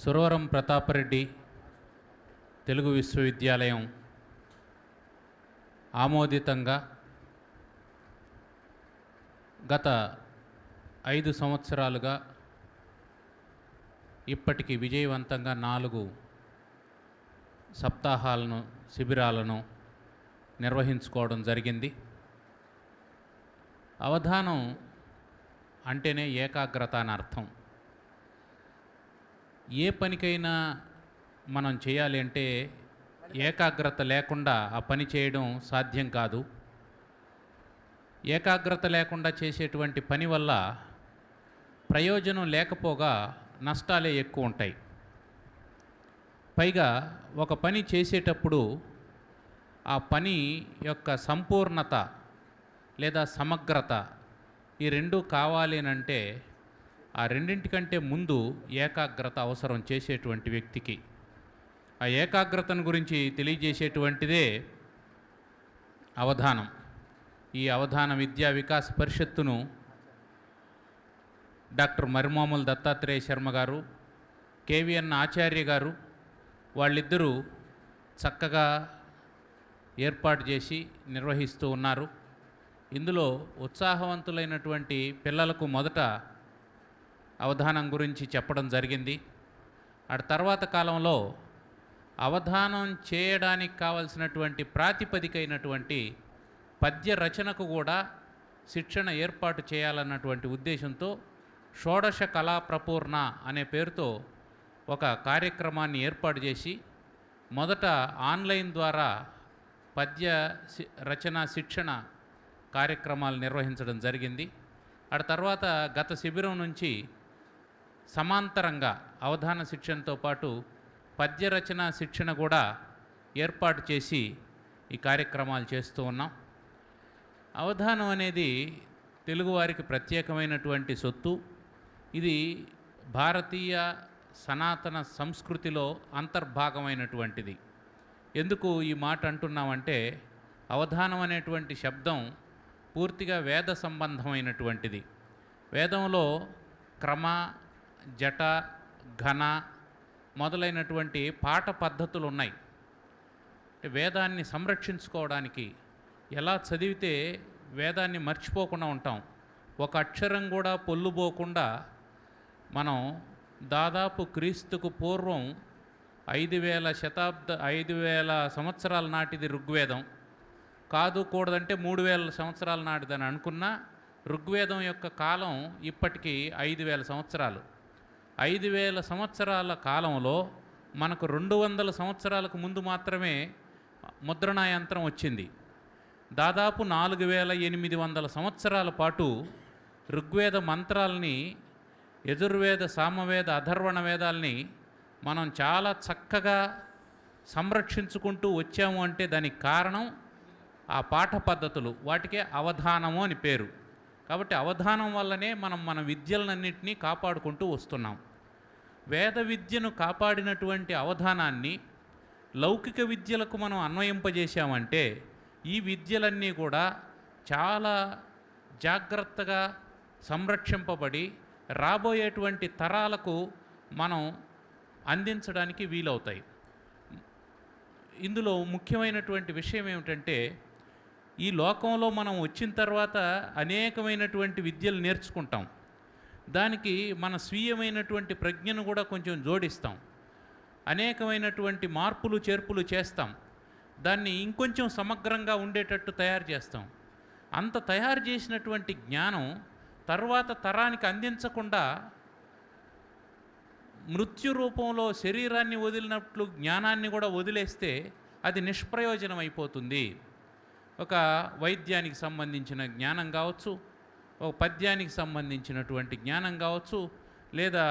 సురవరం ప్రతాపరెడ్డి తెలుగు విశ్వవిద్యాలయం ఆమోదితంగా గత 5 సంవత్సరాలుగా ఇప్పటికి విజయవంతంగా 4 సప్తాహాలను శిబిరాలను నిర్వహించుకోవడం జరిగింది. అవధానం అంటేనే ఏకాగ్రత అని అర్థం. ఏ పనికైనా మనం చేయాలి అంటే ఏకాగ్రత లేకుండా ఆ పని చేయడం సాధ్యం కాదు. ఏకాగ్రత లేకుండా చేసేటువంటి పని వల్ల ప్రయోజనం లేకపోగా నష్టాలే ఎక్కువ ఉంటాయి. పైగా ఒక పని చేసేటప్పుడు ఆ పని యొక్క సంపూర్ణత లేదా సమగ్రత ఈ రెండు కావాలి అంటే ఆ రెండింటికంటే ముందు ఏకాగ్రత అవసరం చేసేటువంటి వ్యక్తికి. ఆ ఏకాగ్రతను గురించి తెలియజేసేటువంటిదే అవధానం. ఈ అవధాన విద్యా వికాస్ పరిషత్తును డాక్టర్ మర్రిమాముల దత్తాత్రేయ శర్మ గారు, కేవీఎన్ ఆచార్య గారు వాళ్ళిద్దరూ చక్కగా ఏర్పాటు చేసి నిర్వహిస్తూ ఉన్నారు. ఇందులో ఉత్సాహవంతులైనటువంటి పిల్లలకు మొదట అవధానం గురించి చెప్పడం జరిగింది. ఆ తర్వాత కాలంలో అవధానం చేయడానికి కావలసినటువంటి ప్రాతిపదికైనటువంటి పద్య రచనకు కూడా శిక్షణ ఏర్పాటు చేయాలన్నటువంటి ఉద్దేశంతో షోడశ కళా ప్రపూర్ణ అనే పేరుతో ఒక కార్యక్రమాన్ని ఏర్పాటు చేసి మొదట ఆన్లైన్ ద్వారా పద్య రచన శిక్షణ కార్యక్రమాలు నిర్వహించడం జరిగింది. ఆ తర్వాత గత శిబిరం నుంచి సమాంతరంగా అవధాన శిక్షణతో పాటు పద్య రచన శిక్షణ కూడా ఏర్పాటు చేసి ఈ కార్యక్రమాలు చేస్తూ ఉన్నాం. అవధానం అనేది తెలుగువారికి ప్రత్యేకమైనటువంటి సొత్తు. ఇది భారతీయ సనాతన సంస్కృతిలో అంతర్భాగమైనటువంటిది. ఎందుకు ఈ మాట అంటున్నామంటే అవధానం అనేటువంటి శబ్దం పూర్తిగా వేద సంబంధమైనటువంటిది. వేదంలో క్రమ, జట, ఘన మొదలైనటువంటి పాఠ పద్ధతులు ఉన్నాయి. వేదాన్ని సంరక్షించుకోవడానికి ఎలా చదివితే వేదాన్ని మర్చిపోకుండా ఉంటాం, ఒక అక్షరం కూడా పొల్లుపోకుండా మనం దాదాపు క్రీస్తుకు పూర్వం 5000 సంవత్సరాల నాటిది ఋగ్వేదం కాదు, కూడదంటే 3000 సంవత్సరాల నాటిదని అనుకున్నా ఋగ్వేదం యొక్క కాలం ఇప్పటికీ 5000 సంవత్సరాలు. 5000 సంవత్సరాల కాలంలో మనకు 200 సంవత్సరాలకు ముందు మాత్రమే ముద్రణా యంత్రం వచ్చింది. దాదాపు 4800 సంవత్సరాల పాటు ఋగ్వేద మంత్రాలని, యజుర్వేద, సామవేద, అథర్వణ వేదాలని మనం చాలా చక్కగా సంరక్షించుకుంటూ వచ్చాము అంటే దానికి కారణం ఆ పాఠ పద్ధతులు, వాటికే అవధానము అని పేరు. కాబట్టి అవధానం వల్లనే మనం మన విద్యలన్నింటినీ కాపాడుకుంటూ వస్తున్నాం. వేద విద్యను కాపాడినటువంటి అవధానాన్ని లౌకిక విద్యలకు మనం అన్వయింపజేశామంటే ఈ విద్యలన్నీ కూడా చాలా జాగ్రత్తగా సంరక్షింపబడి రాబోయేటువంటి తరాలకు మనం అందించడానికి వీలవుతాయి. ఇందులో ముఖ్యమైనటువంటి విషయం ఏమిటంటే ఈ లోకంలో మనం వచ్చిన తర్వాత అనేకమైనటువంటి విద్యలు నేర్చుకుంటాం. దానికి మన స్వీయమైనటువంటి ప్రజ్ఞను కూడా కొంచెం జోడిస్తాం. అనేకమైనటువంటి మార్పులు చేర్పులు చేస్తాం. దాన్ని ఇంకొంచెం సమగ్రంగా ఉండేటట్టు తయారు చేస్తాం. అంత తయారు చేసినటువంటి జ్ఞానం తర్వాత తరానికి అందించకుండా మృత్యు రూపంలో శరీరాన్ని వదిలినట్లు జ్ఞానాన్ని కూడా వదిలేస్తే అది నిష్ప్రయోజనం అయిపోతుంది. ఒక వైద్యానికి సంబంధించిన జ్ఞానం కావచ్చు, ఒక పద్యానికి సంబంధించినటువంటి జ్ఞానం కావచ్చు, లేదా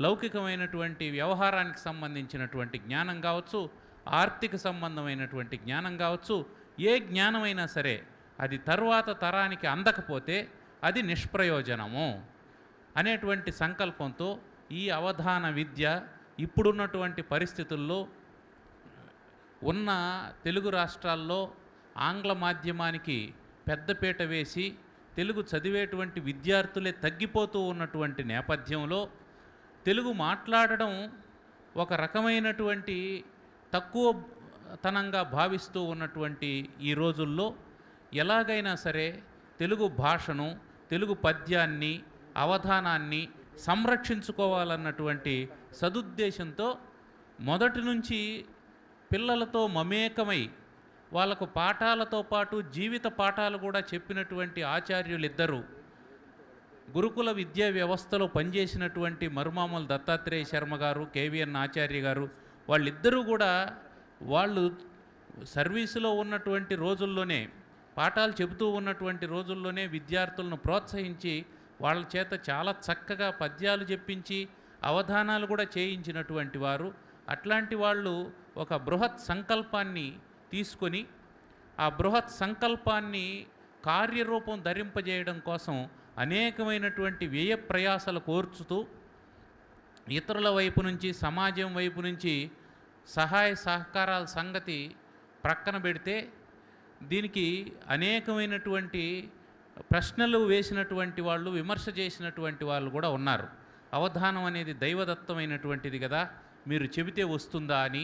లౌకికమైనటువంటి వ్యవహారానికి సంబంధించినటువంటి జ్ఞానం కావచ్చు, ఆర్థిక సంబంధమైనటువంటి జ్ఞానం కావచ్చు, ఏ జ్ఞానమైనా సరే అది తరువాత తరానికి అందకపోతే అది నిష్ప్రయోజనము అనేటువంటి సంకల్పంతో ఈ అవధాన విద్య ఇప్పుడున్నటువంటి పరిస్థితుల్లో ఉన్న తెలుగు రాష్ట్రాల్లో ఆంగ్ల మాధ్యమానికి పెద్దపీట వేసి తెలుగు చదివేటువంటి విద్యార్థులే తగ్గిపోతూ ఉన్నటువంటి నేపథ్యంలో తెలుగు మాట్లాడడం ఒక రకమైనటువంటి తక్కువ తనంగా భావిస్తూ ఉన్నటువంటి ఈ రోజుల్లో ఎలాగైనా సరే తెలుగు భాషను, తెలుగు పద్యాన్ని, అవధానాన్ని సంరక్షించుకోవాలన్నటువంటి సదుద్దేశంతో మొదటి నుంచి పిల్లలతో మమేకమై వాళ్ళకు పాఠాలతో పాటు జీవిత పాఠాలు కూడా చెప్పినటువంటి ఆచార్యులిద్దరూ గురుకుల విద్యా వ్యవస్థలో పనిచేసినటువంటి మరుమామూలు దత్తాత్రేయ శర్మ గారు, కేవీఎన్ ఆచార్య గారు, వాళ్ళిద్దరూ కూడా వాళ్ళు సర్వీసులో ఉన్నటువంటి రోజుల్లోనే, పాఠాలు చెబుతూ ఉన్నటువంటి రోజుల్లోనే విద్యార్థులను ప్రోత్సహించి వాళ్ళ చేత చాలా చక్కగా పద్యాలు చెప్పించి అవధానాలు కూడా చేయించినటువంటి వారు. అట్లాంటి వాళ్ళు ఒక బృహత్ సంకల్పాన్ని తీసుకొని ఆ బృహత్ సంకల్పాన్ని కార్యరూపం ధరింపజేయడం కోసం అనేకమైనటువంటి వ్యయ ప్రయాసలు కోర్చుతూ ఇతరుల వైపు నుంచి, సమాజం వైపు నుంచి సహాయ సహకారాల సంగతి ప్రక్కన పెడితే దీనికి అనేకమైనటువంటి ప్రశ్నలు వేసినటువంటి వాళ్ళు, విమర్శ చేసినటువంటి వాళ్ళు కూడా ఉన్నారు. అవధానం అనేది దైవదత్తమైనటువంటిది కదా, మీరు చెబితే వస్తుందా అని,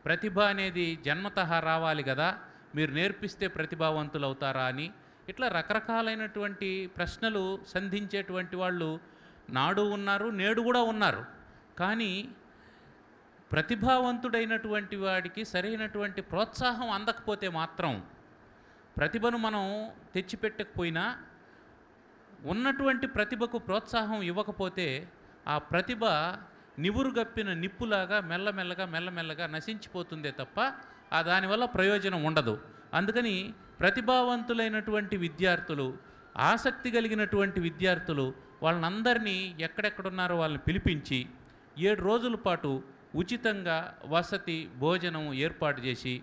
ప్రతిభ అనేది జన్మతః రావాలి కదా, మీరు నేర్పిస్తే ప్రతిభావంతులు అవుతారా అని, ఇట్లా రకరకాలైనటువంటి ప్రశ్నలు సంధించేటువంటి వాళ్ళు నాడు ఉన్నారు, నేడు కూడా ఉన్నారు. కానీ ప్రతిభావంతుడైనటువంటి వాడికి సరైనటువంటి ప్రోత్సాహం అందకపోతే మాత్రం, ప్రతిభను మనం తెచ్చిపెట్టకపోయినా ఉన్నటువంటి ప్రతిభకు ప్రోత్సాహం ఇవ్వకపోతే ఆ ప్రతిభ నివురుగప్పిన నిప్పులాగా మెల్లమెల్లగా నశించిపోతుందే తప్ప దానివల్ల ప్రయోజనం ఉండదు. అందుకని ప్రతిభావంతులైనటువంటి విద్యార్థులు, ఆసక్తి కలిగినటువంటి విద్యార్థులు వాళ్ళందరినీ ఎక్కడెక్కడున్నారో వాళ్ళని పిలిపించి 7 రోజుల పాటు ఉచితంగా వసతి, భోజనం ఏర్పాటు చేసి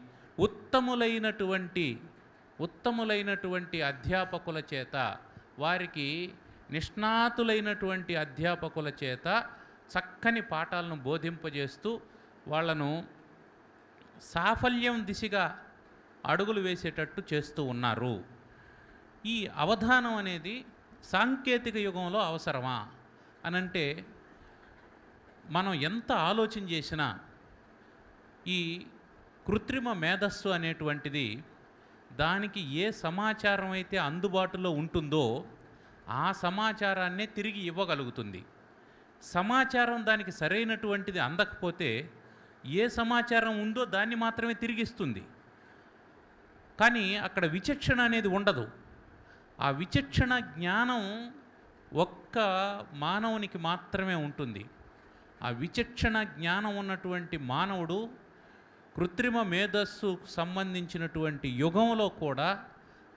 ఉత్తములైనటువంటి అధ్యాపకుల చేత, వారికి నిష్ణాతులైనటువంటి అధ్యాపకుల చేత చక్కని పాఠాలను బోధింపజేస్తూ వాళ్ళను సాఫల్యం దిశగా అడుగులు వేసేటట్టు చేస్తూ ఉన్నారు. ఈ అవధానం అనేది సాంకేతిక యుగంలో అవసరమా అనంటే, మనం ఎంత ఆలోచన చేసినా ఈ కృత్రిమ మేధస్సు అనేటువంటిది దానికి ఏ సమాచారం అయితే అందుబాటులో ఉంటుందో ఆ సమాచారాన్నే తిరిగి ఇవ్వగలుగుతుంది. సమాచారం దానికి సరైనటువంటిది అందకపోతే ఏ సమాచారం ఉందో దాన్ని మాత్రమే తిరిగిస్తుంది. కానీ అక్కడ విచక్షణ అనేది ఉండదు. ఆ విచక్షణ జ్ఞానం ఒక్క మానవునికి మాత్రమే ఉంటుంది. ఆ విచక్షణ జ్ఞానం ఉన్నటువంటి మానవుడు కృత్రిమ మేధస్సు సంబంధించినటువంటి యుగంలో కూడా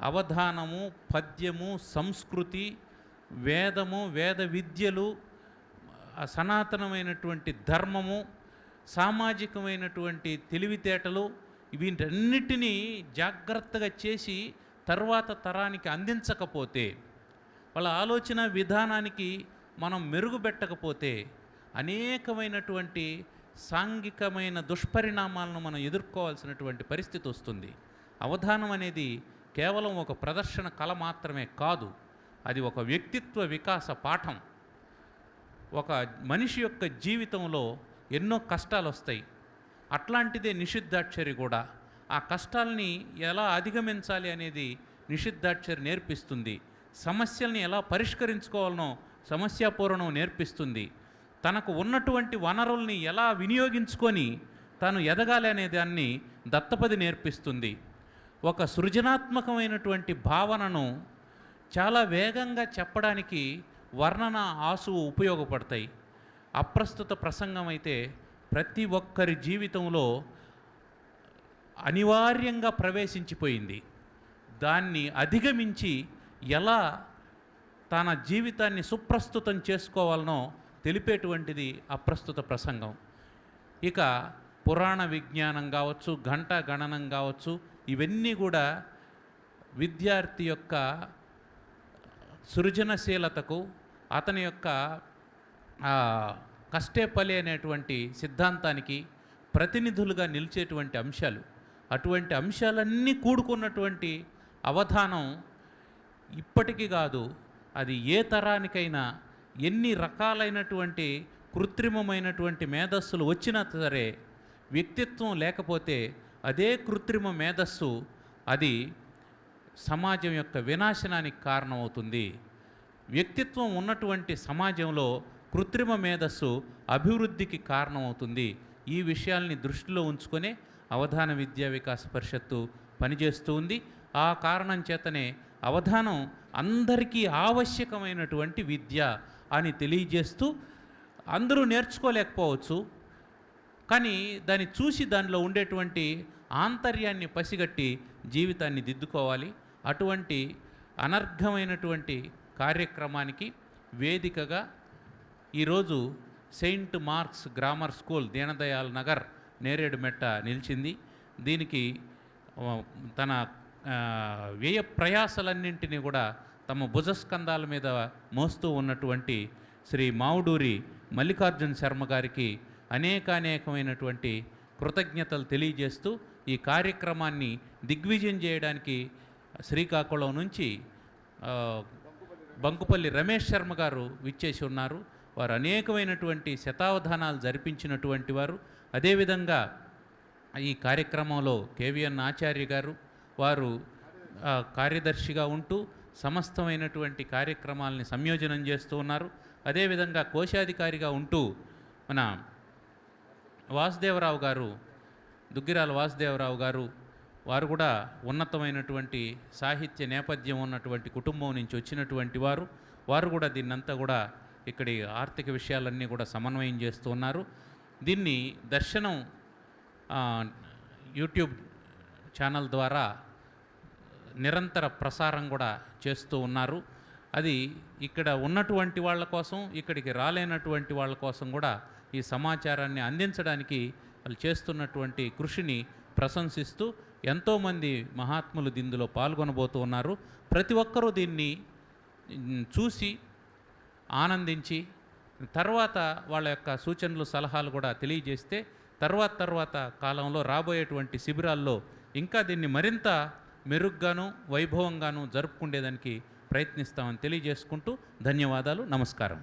అవధానము, పద్యము, సంస్కృతి, వేదము, వేద విద్యలు, సనాతనమైనటువంటి ధర్మము, సామాజికమైనటువంటి తెలివితేటలు, వీటన్నిటినీ జాగ్రత్తగా చేసి తర్వాత తరానికి అందించకపోతే, వాళ్ళ ఆలోచన విధానానికి మనం మెరుగుపెట్టకపోతే అనేకమైనటువంటి సాంఘికమైన దుష్పరిణామాలను మనం ఎదుర్కోవాల్సినటువంటి పరిస్థితి వస్తుంది. అవధానం అనేది కేవలం ఒక ప్రదర్శన కళ మాత్రమే కాదు, అది ఒక వ్యక్తిత్వ వికాస పాఠం. ఒక మనిషి యొక్క జీవితంలో ఎన్నో కష్టాలు వస్తాయి. అట్లాంటిదే నిషిద్ధాక్షరి కూడా. ఆ కష్టాలని ఎలా అధిగమించాలి అనేది నిషిద్ధాక్షరి నేర్పిస్తుంది. సమస్యల్ని ఎలా పరిష్కరించుకోవాలనో సమస్యాపూరణం నేర్పిస్తుంది. తనకు ఉన్నటువంటి వనరుల్ని ఎలా వినియోగించుకొని తాను ఎదగాలి అనే దాన్ని దత్తపది నేర్పిస్తుంది. ఒక సృజనాత్మకమైనటువంటి భావనను చాలా వేగంగా చెప్పడానికి వర్ణన, ఆసువు ఉపయోగపడతాయి. అప్రస్తుత ప్రసంగం అయితే ప్రతి ఒక్కరి జీవితంలో అనివార్యంగా ప్రవేశించిపోయింది. దాన్ని అధిగమించి ఎలా తన జీవితాన్ని సుప్రస్తుతం చేసుకోవాలనో తెలిపేటువంటిది అప్రస్తుత ప్రసంగం. ఇక పురాణ విజ్ఞానం కావచ్చు, గంట గణనం కావచ్చు, ఇవన్నీ కూడా విద్యార్థి యొక్క సృజనశీలతకు, అతని యొక్క కష్టే ఫలి అనేటువంటి సిద్ధాంతానికి ప్రతినిధులుగా నిలిచేటువంటి అంశాలు. అటువంటి అంశాలన్నీ కూడుకున్నటువంటి అవధానం ఇప్పటికీ కాదు, అది ఏ తరానికైనా ఎన్ని రకాలైనటువంటి కృత్రిమమైనటువంటి మేధస్సులు వచ్చినా సరే వ్యక్తిత్వం లేకపోతే అదే కృత్రిమ మేధస్సు అది సమాజం యొక్క వినాశనానికి కారణమవుతుంది. వ్యక్తిత్వం ఉన్నటువంటి సమాజంలో కృత్రిమ మేధస్సు అభివృద్ధికి కారణమవుతుంది. ఈ విషయాల్ని దృష్టిలో ఉంచుకొని అవధాన విద్యా వికాస పరిషత్తు పనిచేస్తూ ఉంది. ఆ కారణం చేతనే అవధానం అందరికీ ఆవశ్యకమైనటువంటి విద్య అని తెలియజేస్తూ, అందరూ నేర్చుకోలేకపోవచ్చు, కానీ దాన్ని చూసి దానిలో ఉండేటువంటి ఆంతర్యాన్ని పసిగట్టి జీవితాన్ని దిద్దుకోవాలి. అటువంటి అనర్ఘమైనటువంటి కార్యక్రమానికి వేదికగా ఈరోజు Saint Mark's grammar school Deendayal Nagar Neredmet నిలిచింది. దీనికి తన వ్యయ ప్రయాసలన్నింటినీ కూడా తమ భుజస్కంధాల మీద మోస్తూ ఉన్నటువంటి శ్రీ మావుడూరి మల్లికార్జున శర్మ గారికి అనేకమైనటువంటి కృతజ్ఞతలు తెలియజేస్తూ ఈ కార్యక్రమాన్ని దిగ్విజయం చేయడానికి శ్రీకాకుళం నుంచి బంకుపల్లి రమేష్ శర్మ గారు విచ్చేసి ఉన్నారు. వారు అనేకమైనటువంటి శతావధానాలు జరిపించినటువంటి వారు. అదేవిధంగా ఈ కార్యక్రమంలో కేవీఎన్ ఆచార్య గారు, వారు కార్యదర్శిగా ఉంటూ సమస్తమైనటువంటి కార్యక్రమాలని సంయోజనం చేస్తూ ఉన్నారు. అదేవిధంగా కోశాధికారిగా ఉంటూ మన వాసుదేవరావు గారు, దుగ్గిరాల వాసుదేవరావు గారు, వారు కూడా ఉన్నతమైనటువంటి సాహిత్య నేపథ్యం ఉన్నటువంటి కుటుంబం నుంచి వచ్చినటువంటి వారు. వారు కూడా దీన్నంతా కూడా ఇక్కడి ఆర్థిక విషయాలన్నీ కూడా సమన్వయం చేస్తూ ఉన్నారు. దీన్ని దర్శనం యూట్యూబ్ ఛానల్ ద్వారా నిరంతర ప్రసారం కూడా చేస్తూ ఉన్నారు. అది ఇక్కడ ఉన్నటువంటి వాళ్ళ కోసం, ఇక్కడికి రాలేనటువంటి వాళ్ళ కోసం కూడా ఈ సమాచారాన్ని అందించడానికి వాళ్ళు చేస్తున్నటువంటి కృషిని ప్రశంసిస్తూ ఎంతోమంది మహాత్ములు దీనిలో పాల్గొనబోతూ ఉన్నారు. ప్రతి ఒక్కరూ దీన్ని చూసి ఆనందించి తర్వాత వాళ్ళ యొక్క సూచనలు సలహాలు కూడా తెలియజేస్తే తర్వాత కాలంలో రాబోయేటువంటి శిబిరాల్లో ఇంకా దీన్ని మరింత మెరుగ్గాను వైభవంగాను జరుపుకునేదానికి ప్రయత్నిస్తామని తెలియజేసుకుంటూ ధన్యవాదాలు, నమస్కారం.